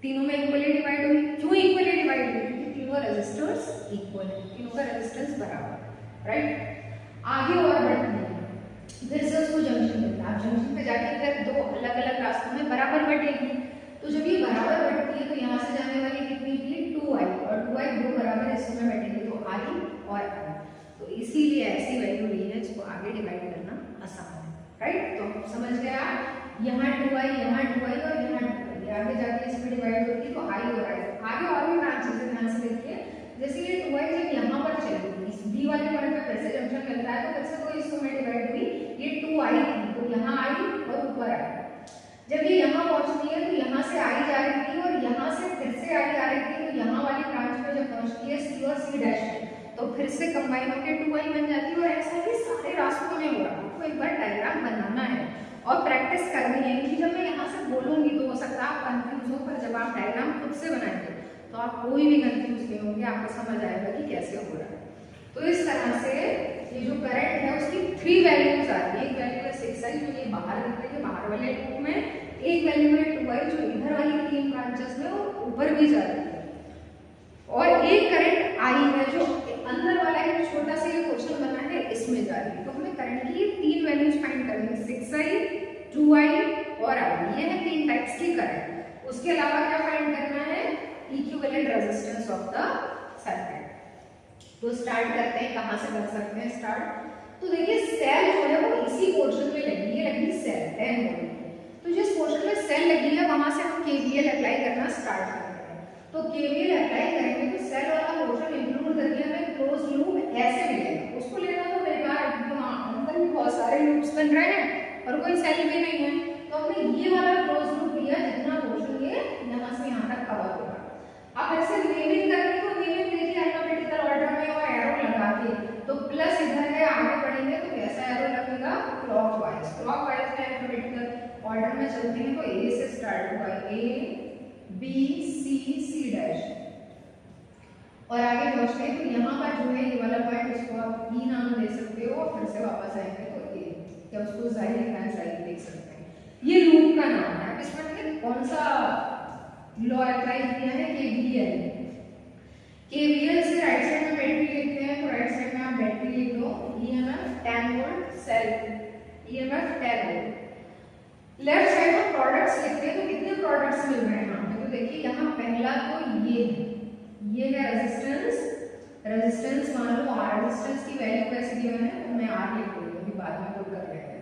तीनों में इक्वली डिवाइड हुई। क्यों इक्वली डिवाइड हुई, क्योंकि तीनों रेजिस्टर्स इक्वल है, तीनों का रेजिस्टेंस बराबर, राइट। आगे और बढ़ते हैं, फिर से उसको जंक्शन मिलता है, जंक्शन पे जाके फिर 2 अलग अलग रास्तों में बराबर बटेगी। तो जब ये बराबर बढ़ती है तो यहाँ से जाने वाली कितनी थी, 2i और 2i 2 बराबर हिस्सों में बैठेंगे तो i और i। तो इसीलिए ऐसी वैल्यू ली है इसको आगे डिवाइड करना आसान है, राइट। तो समझ गए आप, यहाँ 2i और यहाँ 2i, आगे जाके इसमें डिवाइड होगी तो i और i। आगे और भी ब्रांचेस है, ध्यान से देखिए। जैसे ये 2i जब यहाँ पर चलेगी, इस b वाले पॉइंट पे फिर से जंक्शन मिलता है, तो वैसे तो इसको मैं डिवाइड हुई, ये 2i थी तो यहाँ आई और ऊपर आई। जब ये यहाँ पहुँचती है तो यहाँ से आई जा रही थी और यहाँ से फिर से आई जा रही थी, तो यहाँ वाली ब्रांच पे जब पहुँचती है c और c डैश में, तो फिर से कंबाइन होकर 2i बन जाती है। और ऐसा ही सारे रास्तों में हो रहा है। आपको एक बार डायग्राम बनाना है और प्रैक्टिस करनी है, क्योंकि जब मैं यहाँ से बोलूंगी तो हो सकता है आप कंफ्यूज हो, पर जब आप डायग्राम खुद से बनाएंगे तो आप कोई भी कंफ्यूज नहीं होंगे, आपको समझ आएगा कि कैसे हो रहा है। तो इस तरह से ये जो करंट है उसकी 3 वैल्यूज आ रही है। एक वैल्यू है 6i जो ये बाहर दिख रही है बाहर वाले लूप में, एक वैल्यू है 2i जो इधर वाली 3 ब्रांचेस में और ऊपर भी जा रही है, और एक करंट i है जो अंदर वाला एक छोटा सा ये क्वेश्चन बना है इसमें जा रही है। तो हमें करंट की 3 वैल्यूज फाइंड करनी है, 6i, 2i और i। ये है 3 टाइप्स की करंट। उसके अलावा क्या फाइंड करना है, equivalent resistance of the circuit. तो स्टार्ट करते हैं, कहां से कर सकते हैं स्टार्ट। तो देखिए सेल जो है वो इसी पोर्शन में लगी है, लगी सेल 10 वोल्ट। तो जिस पोर्शन में सेल लगी है वहां से हम केवीएल अप्लाई करना स्टार्ट करते हैं। तो केवीएल अप्लाई करेंगे तो सेल वाला पोर्शन इंक्लूड करके हमें क्लोज लूप ऐसे मिलेगा। उसको लेना तो बेकार है क्योंकि अंदर भी बहुत सारे लूप्स बन रहे हैं और कोई सेल भी नहीं है, तो हमने ये वाला क्लोज लूप लिया जितना पोर्शन ये यहाँ से यहाँ तक कवर होगा। अब ऐसे नेमिंग करेंगे तो नेमिंग देखिए अल्फाबेटिकल ऑर्डर में और एरो लगा के, तो प्लस इधर है आगे बढ़ेंगे तो कैसा एरो लगेगा, क्लॉकवाइज। क्लॉकवाइज में अल्फाबेटिकल ऑर्डर में चलते हैं तो ए से स्टार्ट होगा, A B C C dash, और आगे बढ़ते हैं तो यहाँ पर जो है ये वाला पॉइंट इसको आप ई नाम दे सकते हो, फिर से वापस आएंगे तो ए, क्या उसको जाहिर लिखना है जाहिर देख सकते हैं। ये लूप का नाम है। इसमें कौन सा लॉ अप्लाई किया है, केवीएल। केवीएल से राइट साइड में बैटरी लिखते हैं तो राइट साइड में आप बैटरी लिख दो, EMF 10 volt, cell EMF 10 volt. Left side में प्रोडक्ट्स लिखते हैं तो कितने प्रोडक्ट्स मिल रहे हैं यहाँ पे, तो देखिए यहाँ पहला तो ये है रेजिस्टेंस मान लो आर। रेजिस्टेंस की वैल्यू कैसे गिवन है तो मैं आर लिख दूंगी, अभी बाद में पुट कर लेंगे।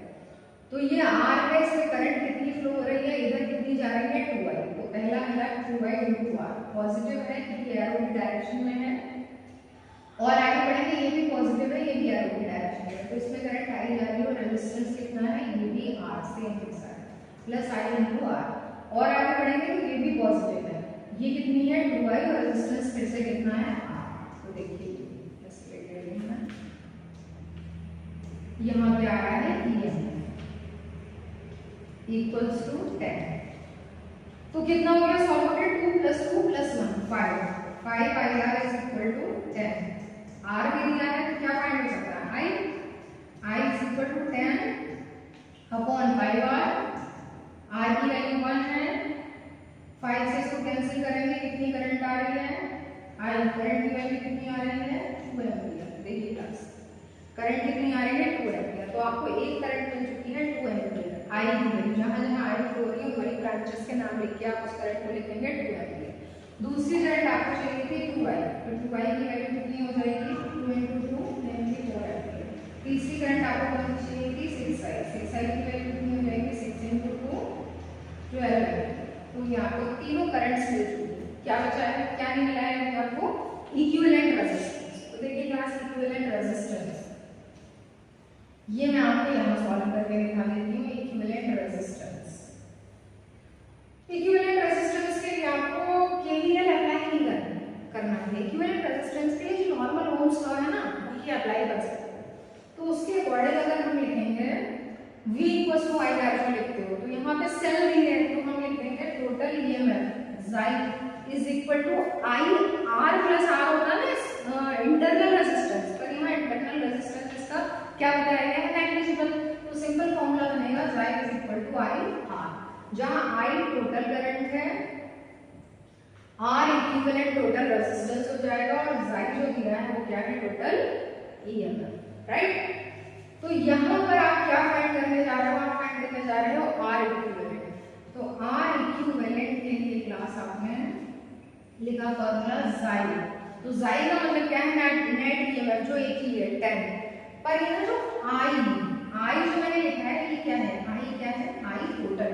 तो ये आर है, इसमें करंट कितनी फ्लो हो रही है, इधर कितनी जा रही है 2i। तो पहला मिला 2i × r, पॉजिटिव है क्योंकि एरो की डायरेक्शन में है, और आगे बढ़ेंगे ये भी पॉजिटिव है, ये भी एरो की डायरेक्शन में है, तो इसमें करंट आई जा रही है। और रेजिस्टेंस कितना है, ये भी r सेम फिक्स है, प्लस i × r। और आगे बढ़ेंगे तो ये भी पॉजिटिव है, ये कितनी है 2i, और रेजिस्टेंस फिर से कितना है r। तो देखिए यहाँ पे आ रहा है EMF इक्वल्स टू 10। तो कितना हो गया सॉल्व करके 2 + 2 + 1 5 5 r is equal to 10। r भी दिया है तो क्या फाइंड हो सकता है, i is equal to 10 upon 5r। r की वैल्यू 1 है, 5 से इसको कैंसिल करेंगे, कितनी करंट आ रही है, i करंट की वैल्यू कितनी आ रही है 2 एम्पीयर। देखिए क्लास करंट कितनी आ रही है 2 एम्पीयर। तो आपको एक करंट मिल चुकी है 2 एम्पीयर। आई की वैल्यू जहां जहां आई फ्लो हो रही है वही ब्रांचेस के नाम लिख के आप उस करंट को लिखेंगे 2 एम्पीयर। दूसरी करंट आपको चाहिए थी 2i, तो 2i की वैल्यू कितनी हो जाएगी 2 × 2 यानी 4 एम्पीयर। तीसरी करंट आपको कौन सी चाहिए थी 6i, 6i की वैल्यू कितनी हो जाएगी 6 × 2 12 एम्पीयर। तो ये आपको तीनों करंट्स मिल चुकी है। क्या बचा है, क्या नहीं मिला है आपको, इक्विवेलेंट रेजिस्टेंस। तो देखिए क्लास इक्विवेलेंट रेजिस्टेंस ये मैं आपको यहाँ सॉल्व करके दिखा देती हूँ। इक्विवेलेंट रेजिस्टेंस, इक्विवेलेंट रेजिस्टेंस के लिए आपको केवीएल अप्लाई नहीं करना है। इक्विवेलेंट रेजिस्टेंस के लिए जो नॉर्मल ओम्स लॉ है ना वही अप्लाई कर सकते हो। तो उसके अकॉर्डिंग अगर हम लिखेंगे V = I डायरेक्शन लिखते हो तो यहाँ पे सेल नहीं है तो हम लिख देंगे total EMF Xi is equal to I R + R होता है ना इंटरनल रेजिस्टेंस, पर यहाँ इंटरनल रेजिस्टेंस इसका क्या बताया गया है नेग्लिजिबल। तो सिंपल फॉर्मूला बनेगा Xi is equal to I R, जहां I टोटल करंट है, R इक्विवेलेंट टोटल रेजिस्टेंस हो जाएगा, और Xi जो दिया है वो क्या है टोटल EMF, राइट। तो यहाँ पर आप क्या फाइंड करने जा रहे हो, आप फाइंड करने जा रहे हो R इक्विवेलेंट। तो R इक्विवेलेंट के लिए क्लास आपने लिखा फॉर्मूला Xi। तो Xi का मतलब क्या है, नेट EMF जो एक ही है 10, पर यहाँ जो आई जो मैंने लिखा है ये क्या है, I total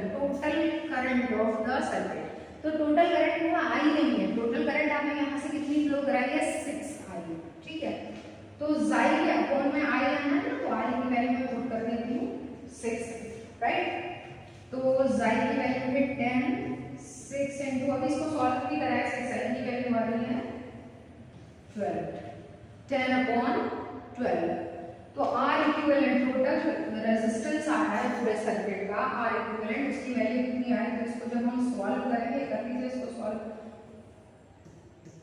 current of the circuit. तो टोटल करंट में आई नहीं है, टोटल करंट आपने यहाँ से कितनी फ्लो कराई है 6 आई, ठीक है। तो जाई के अपॉन में आई लेना है ना, तो आई की वैल्यू मैं पुट कर देती हूँ 6, राइट। तो जाई की वैल्यू है 10, 6 इनटू, अब इसको सॉल्व भी कराया, 6 आई की वैल्यू आ रही है 12, 10 अपॉन 12। तो आर इक्विवेलेंट टोटल रेजिस्टेंस आ रहा है पूरे सर्किट का, आर इक्विवेलेंट उसकी वैल्यू कितनी आ रही है, तो इसको जब हम सॉल्व करेंगे, कर लीजिए इसको सॉल्व,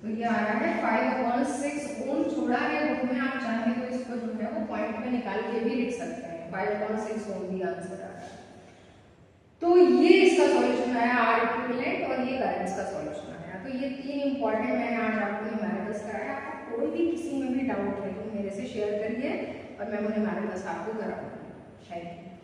तो ये आ रहा है 5/6 ओम छोड़ा है बुक में, आप चाहें तो इसको जो है वो पॉइंट में निकाल के भी लिख सकते हैं, 5/6 ओम भी आंसर आ रहा है। तो ये इसका सॉल्यूशन आया आर इक्विवेलेंट, और ये करंट्स का सॉल्यूशन आया। तो ये 3 इंपॉर्टेंट मैंने आज आपको न्यूमेरिकल्स कराया। आपको कोई भी किसी में भी डाउट है तो मेरे से शेयर करिए और मैं न्यूमेरिकल्स आपको कराऊंगी। Thank you.